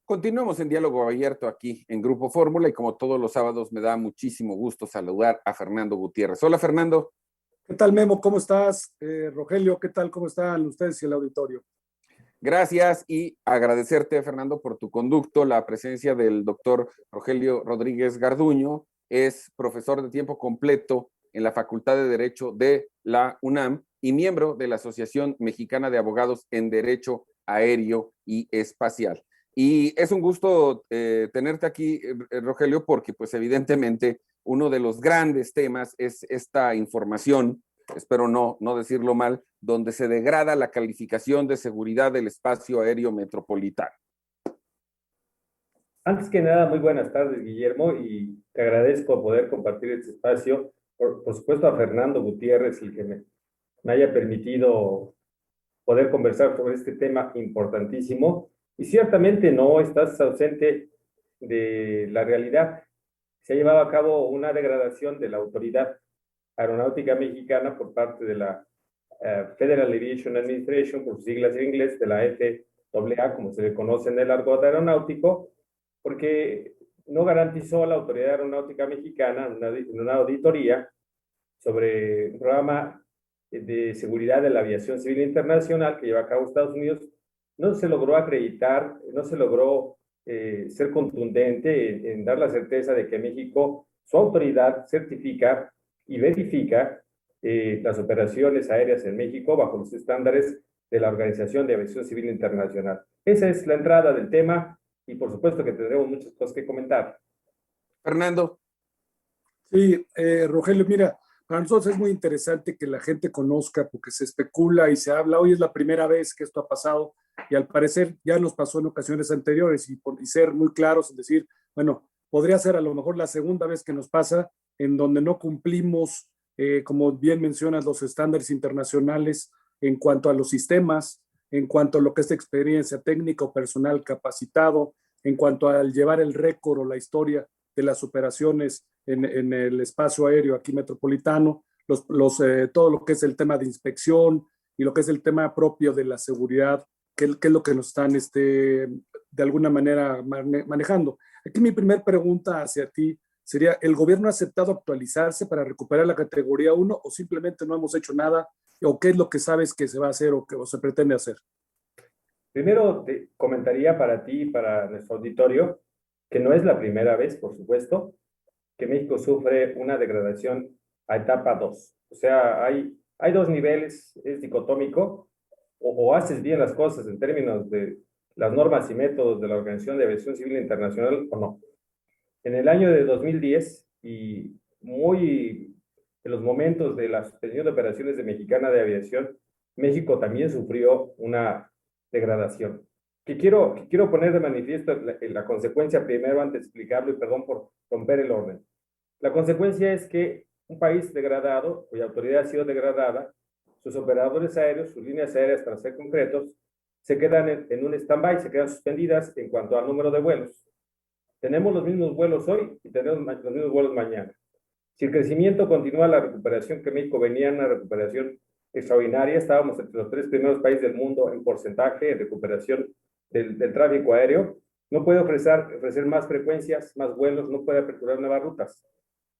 Continuamos en diálogo abierto aquí en Grupo Fórmula y como todos los sábados me da muchísimo gusto saludar a Fernando Gutiérrez. Hola, Fernando. ¿Qué tal, Memo? ¿Cómo estás? Rogelio, ¿qué tal? ¿Cómo están ustedes y el auditorio? Gracias y agradecerte, Fernando, por tu conducto, la presencia del doctor Rogelio Rodríguez Garduño. Es profesor de tiempo completo en la Facultad de Derecho de la UNAM y miembro de la Asociación Mexicana de Abogados en Derecho Aéreo y Espacial. Y es un gusto tenerte aquí, Rogelio, porque pues evidentemente uno de los grandes temas es esta información, espero no decirlo mal, donde se degrada la calificación de seguridad del espacio aéreo metropolitano. Antes que nada, muy buenas tardes, Guillermo, y te agradezco poder compartir este espacio. Por supuesto, a Fernando Gutiérrez, el que me haya permitido poder conversar sobre este tema importantísimo. Y ciertamente no estás ausente de la realidad. Se ha llevado a cabo una degradación de la autoridad aeronáutica mexicana por parte de la Federal Aviation Administration, por sus siglas en inglés, de la FAA, como se le conoce en el argot aeronáutico, porque no garantizó a la Autoridad Aeronáutica Mexicana una auditoría sobre un programa de seguridad de la aviación civil internacional que lleva a cabo Estados Unidos. No se logró acreditar, no se logró ser contundente en dar la certeza de que México, su autoridad, certifica y verifica las operaciones aéreas en México bajo los estándares de la Organización de Aviación Civil Internacional. Esa es la entrada del tema y por supuesto que tendremos muchas cosas que comentar. Fernando. Sí, Rogelio, mira, para nosotros es muy interesante que la gente conozca porque se especula y se habla. Hoy es la primera vez que esto ha pasado y al parecer ya nos pasó en ocasiones anteriores y ser muy claros en decir, bueno, podría ser a lo mejor la segunda vez que nos pasa en donde no cumplimos, como bien mencionas, los estándares internacionales en cuanto a los sistemas, en cuanto a lo que es experiencia técnica o personal capacitado, en cuanto al llevar el récord o la historia de las operaciones en el espacio aéreo aquí metropolitano, todo lo que es el tema de inspección y lo que es el tema propio de la seguridad, que es lo que nos están de alguna manera manejando. Aquí mi primera pregunta hacia ti sería, ¿el gobierno ha aceptado actualizarse para recuperar la categoría 1 o simplemente no hemos hecho nada? ¿O qué es lo que sabes que se va a hacer o que se pretende hacer? Primero te comentaría para ti y para nuestro auditorio que no es la primera vez, por supuesto, que México sufre una degradación a etapa 2. O sea, hay dos niveles, es dicotómico, o haces bien las cosas en términos de las normas y métodos de la Organización de Aviación Civil Internacional o no. En el año de 2010 y muy en los momentos de la suspensión de operaciones de Mexicana de Aviación, México también sufrió una degradación. Que quiero poner de manifiesto la consecuencia primero antes de explicarlo y perdón por romper el orden. La consecuencia es que un país degradado, cuya autoridad ha sido degradada, sus operadores aéreos, sus líneas aéreas para ser concretos, se quedan en un stand-by, se quedan suspendidas en cuanto al número de vuelos. Tenemos los mismos vuelos hoy y tenemos los mismos vuelos mañana. Si el crecimiento continúa la recuperación que México venía en una recuperación extraordinaria, estábamos entre los 3 primeros países del mundo en porcentaje de recuperación del tráfico aéreo, no puede ofrecer más frecuencias, más vuelos, no puede aperturar nuevas rutas.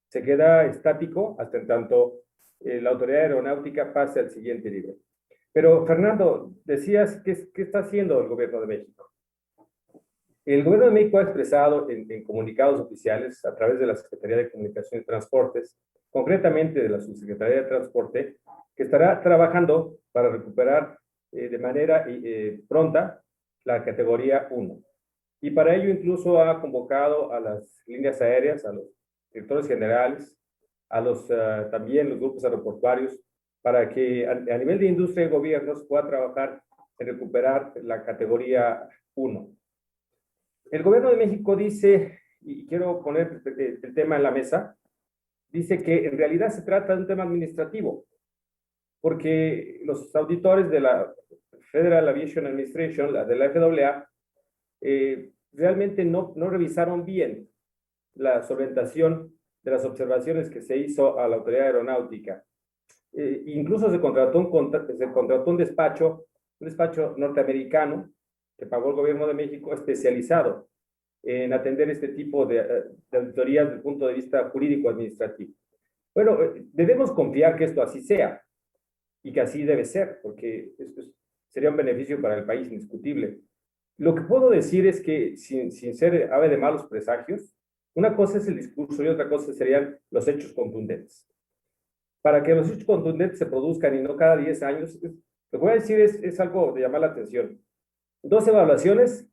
Se queda estático hasta en tanto la autoridad aeronáutica pase al siguiente nivel. Pero, Fernando, decías, ¿qué está haciendo el gobierno de México? El gobierno de México ha expresado en comunicados oficiales a través de la Secretaría de Comunicaciones y Transportes, concretamente de la Subsecretaría de Transporte, que estará trabajando para recuperar de manera pronta la categoría 1. Y para ello incluso ha convocado a las líneas aéreas, a los directores generales, también los grupos aeroportuarios, para que a nivel de industria y gobiernos pueda trabajar en recuperar la categoría 1. El gobierno de México dice, y quiero poner el tema en la mesa, dice que en realidad se trata de un tema administrativo, porque los auditores de la Federal Aviation Administration, de la FAA, realmente no revisaron bien la solventación de las observaciones que se hizo a la autoridad aeronáutica. Incluso se contrató un despacho norteamericano que pagó el gobierno de México especializado en atender este tipo de auditorías desde el punto de vista jurídico-administrativo. Bueno, debemos confiar que esto así sea y que así debe ser, porque esto sería un beneficio para el país indiscutible. Lo que puedo decir es que, sin ser ave de malos presagios, una cosa es el discurso y otra cosa serían los hechos contundentes. Para que los hechos contundentes se produzcan y no cada 10 años, lo que voy a decir es algo de llamar la atención. 2 evaluaciones,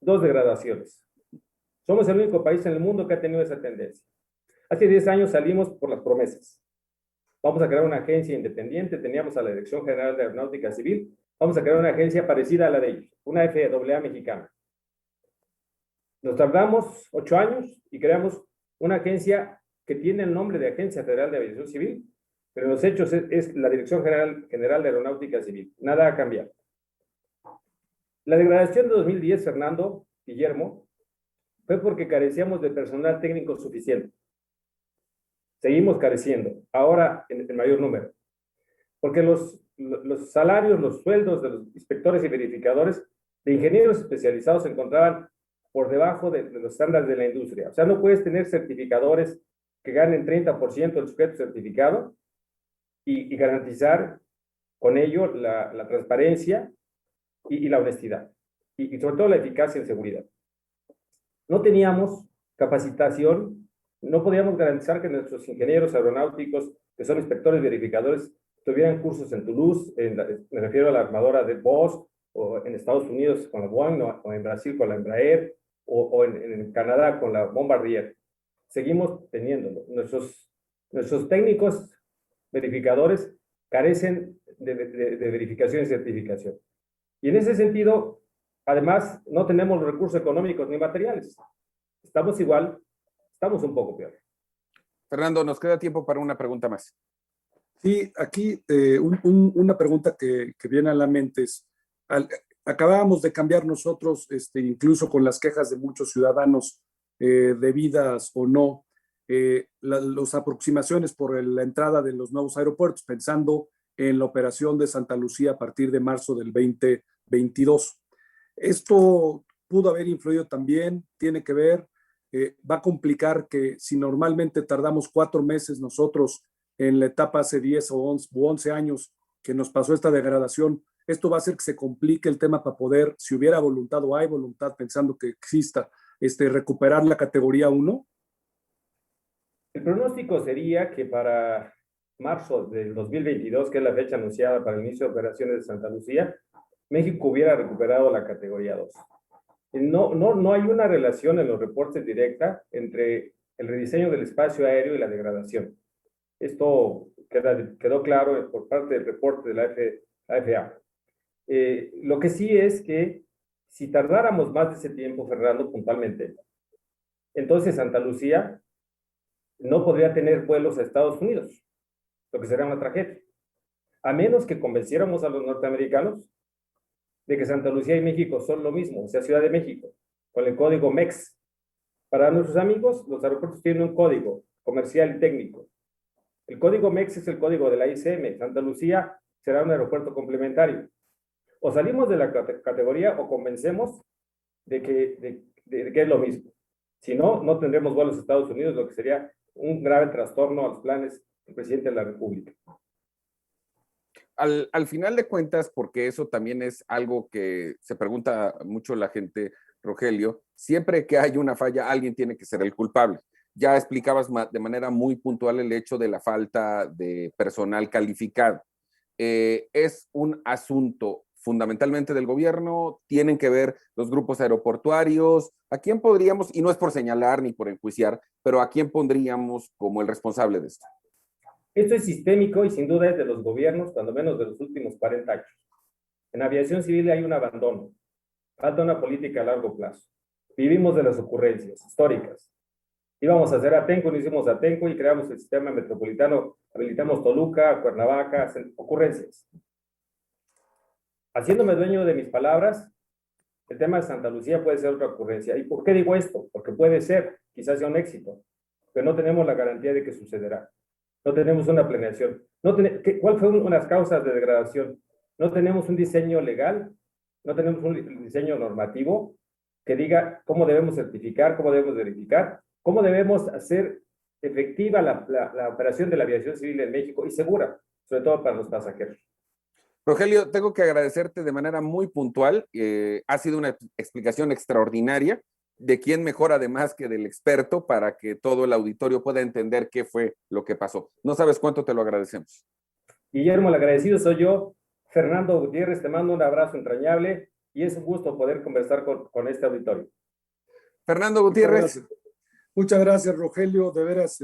2 degradaciones. Somos el único país en el mundo que ha tenido esa tendencia. Hace 10 años salimos por las promesas. Vamos a crear una agencia independiente, teníamos a la Dirección General de Aeronáutica Civil, vamos a crear una agencia parecida a la de ellos, una FAA mexicana. Nos tardamos 8 años y creamos una agencia que tiene el nombre de Agencia Federal de Aviación Civil, pero en los hechos es la Dirección General de Aeronáutica Civil. Nada ha cambiado. La degradación de 2010, Fernando, Guillermo, fue porque carecíamos de personal técnico suficiente. Seguimos careciendo, ahora en mayor número. Porque los salarios, los sueldos de los inspectores y verificadores de ingenieros especializados se encontraban por debajo de los estándares de la industria. O sea, no puedes tener certificadores que ganen 30% del sujeto certificado y garantizar con ello la transparencia y la honestidad. Y sobre todo la eficacia en seguridad. No teníamos capacitación, no podíamos garantizar que nuestros ingenieros aeronáuticos, que son inspectores verificadores, tuvieran cursos en Toulouse, me refiero a la armadora de Bosch, o en Estados Unidos con la Boeing, o en Brasil con la Embraer, o en Canadá con la Bombardier. Seguimos teniéndolo. Nuestros técnicos verificadores carecen de verificación y certificación. Y en ese sentido, además, no tenemos los recursos económicos ni materiales. Estamos igual, estamos un poco peor. Fernando, nos queda tiempo para una pregunta más. Sí, aquí una pregunta que viene a la mente es, acabábamos de cambiar nosotros, incluso con las quejas de muchos ciudadanos, debidas o no, las aproximaciones por la entrada de los nuevos aeropuertos, pensando en la operación de Santa Lucía a partir de marzo del 2022. Esto pudo haber influido también, tiene que ver, va a complicar que si normalmente tardamos 4 meses nosotros en la etapa hace 10 o 11 años que nos pasó esta degradación, esto va a hacer que se complique el tema para poder, si hubiera voluntad o hay voluntad, pensando que exista, recuperar la categoría 1. El pronóstico sería que para marzo del 2022, que es la fecha anunciada para el inicio de operaciones de Santa Lucía, México hubiera recuperado la categoría 2. No hay una relación en los reportes directa entre el rediseño del espacio aéreo y la degradación. Esto quedó claro por parte del reporte de la FAA. Lo que sí es que si tardáramos más de ese tiempo, Fernando, puntualmente, entonces Santa Lucía no podría tener vuelos a Estados Unidos, lo que sería una tragedia. A menos que convenciéramos a los norteamericanos de que Santa Lucía y México son lo mismo, o sea, Ciudad de México, con el código MEX. Para nuestros amigos, los aeropuertos tienen un código comercial y técnico. El código MEX es el código de la ICM. Santa Lucía será un aeropuerto complementario. O salimos de la categoría o convencemos de que es lo mismo. Si no, no tendremos vuelos a Estados Unidos, lo que sería un grave trastorno a los planes del presidente de la República. Al final de cuentas, porque eso también es algo que se pregunta mucho la gente, Rogelio, siempre que hay una falla, alguien tiene que ser el culpable. Ya explicabas de manera muy puntual el hecho de la falta de personal calificado. Es un asunto fundamentalmente del gobierno, tienen que ver los grupos aeroportuarios. ¿A quién podríamos, y no es por señalar ni por enjuiciar, pero a quién pondríamos como el responsable de esto? Esto es sistémico y sin duda es de los gobiernos, cuando menos de los últimos 40 años. En aviación civil hay un abandono, falta una política a largo plazo. Vivimos de las ocurrencias históricas. Íbamos a hacer Atenco, no hicimos Atenco y creamos el sistema metropolitano, habilitamos Toluca, Cuernavaca, ocurrencias. Haciéndome dueño de mis palabras, el tema de Santa Lucía puede ser otra ocurrencia. ¿Y por qué digo esto? Porque puede ser, quizás sea un éxito, pero no tenemos la garantía de que sucederá. No tenemos una planeación. ¿Cuál fue una de las causas de degradación? No tenemos un diseño legal no tenemos un diseño normativo que diga cómo debemos certificar, cómo debemos verificar, cómo debemos hacer efectiva la operación de la aviación civil en México y segura, sobre todo para los pasajeros. Rogelio, tengo que agradecerte de manera muy puntual. Ha sido una explicación extraordinaria. ¿De quién mejor además que del experto para que todo el auditorio pueda entender qué fue lo que pasó? No sabes cuánto te lo agradecemos. Guillermo, el agradecido soy yo. Fernando Gutiérrez, te mando un abrazo entrañable y es un gusto poder conversar con este auditorio. Fernando Gutiérrez. Muchas gracias, Rogelio. De veras,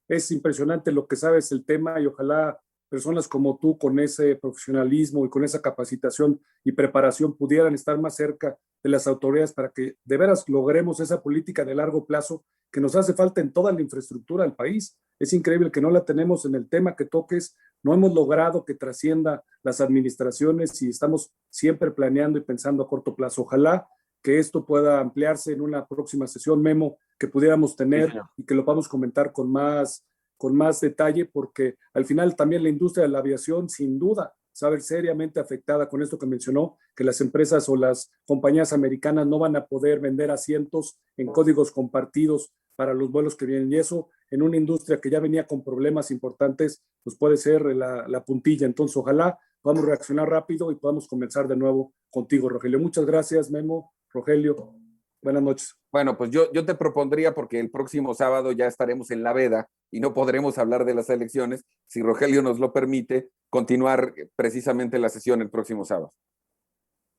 es impresionante lo que sabes el tema y ojalá personas como tú con ese profesionalismo y con esa capacitación y preparación pudieran estar más cerca de las autoridades para que de veras logremos esa política de largo plazo que nos hace falta en toda la infraestructura del país. Es increíble que no la tenemos en el tema que toques, no hemos logrado que trascienda las administraciones y estamos siempre planeando y pensando a corto plazo. Ojalá que esto pueda ampliarse en una próxima sesión, Memo, que pudiéramos tener y que lo podamos comentar con más detalle, porque al final también la industria de la aviación sin duda se va a ver seriamente afectada con esto que mencionó, que las empresas o las compañías americanas no van a poder vender asientos en códigos compartidos para los vuelos que vienen, y eso en una industria que ya venía con problemas importantes, pues puede ser la puntilla. Entonces ojalá podamos reaccionar rápido y podamos comenzar de nuevo contigo, Rogelio. Muchas gracias, Memo, Rogelio. Buenas noches. Bueno, pues yo te propondría, porque el próximo sábado ya estaremos en la veda y no podremos hablar de las elecciones, si Rogelio nos lo permite, continuar precisamente la sesión el próximo sábado.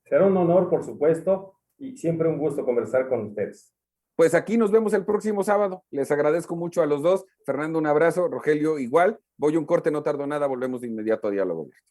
Será un honor, por supuesto, y siempre un gusto conversar con ustedes. Pues aquí nos vemos el próximo sábado. Les agradezco mucho a los dos. Fernando, un abrazo. Rogelio, igual. Voy a un corte, no tardo nada. Volvemos de inmediato a Diálogo Abierto.